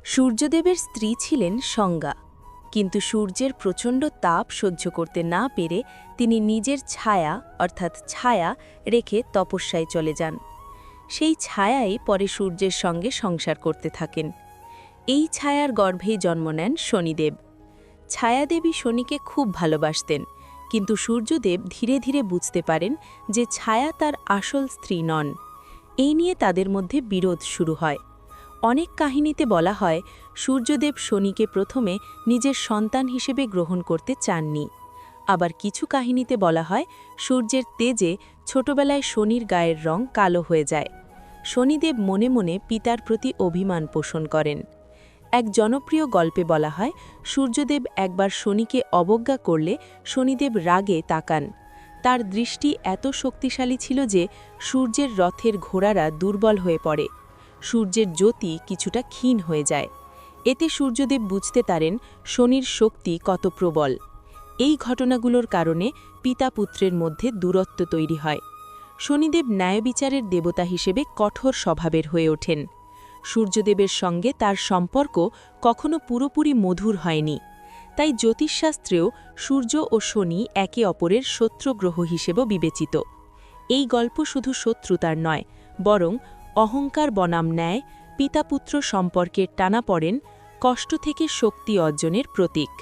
সূর্যদেবের স্ত্রী ছিলেন সংজ্ঞা, কিন্তু সূর্যের প্রচণ্ড তাপ সহ্য করতে না পেরে তিনি নিজের ছায়া অর্থাৎ ছায়া রেখে তপস্যায় চলে যান। সেই ছায়াই পরে সূর্যের সঙ্গে সংসার করতে থাকেন। এই ছায়ার গর্ভেই জন্ম নেন শনিদেব। ছায়াদেবী শনিকে খুব ভালোবাসতেন, কিন্তু সূর্যদেব ধীরে ধীরে বুঝতে পারেন যে ছায়া তার আসল স্ত্রী নন। এই নিয়ে তাদের মধ্যে বিরোধ শুরু হয়। অনেক কাহিনীতে বলা হয় সূর্যদেব শনিকে প্রথমে নিজের সন্তান হিসেবে গ্রহণ করতে চাননি। আবার কিছু কাহিনীতে বলা হয় সূর্যের তেজে ছোটবেলায় শনির গায়ের রং কালো হয়ে যায়। শনিদেব মনে মনে পিতার প্রতি অভিমান পোষণ করেন। এক জনপ্রিয় গল্পে বলা হয় সূর্যদেব একবার শনিকে অবজ্ঞা করলে শনিদেব রাগে তাকান। তার দৃষ্টি এত শক্তিশালী ছিল যে সূর্যের রথের ঘোড়ারা দুর্বল হয়ে পড়ে। সূর্যের জ্যোতি কিছুটা ক্ষীণ হয়ে যায়। এতে সূর্যদেব বুঝতে পারেন শনির শক্তি কত প্রবল। এই ঘটনাগুলোর কারণে পিতা পুত্রের মধ্যে দূরত্ব তৈরি হয়। শনিদেব ন্যায়বিচারের দেবতা হিসেবে কঠোর স্বভাবের হয়ে ওঠেন। সূর্যদেবের সঙ্গে তার সম্পর্ক কখনো পুরোপুরি মধুর হয়নি। তাই জ্যোতিষশাস্ত্রেও সূর্য ও শনি একে অপরের শত্রু গ্রহ হিসেবেও বিবেচিত। এই গল্প শুধু শত্রুতার নয়, বরং অহংকার বনাম ন্যায়, পিতাপুত্র সম্পর্কের টানাপড়েন, কষ্ট থেকে শক্তি অর্জনের প্রতীক।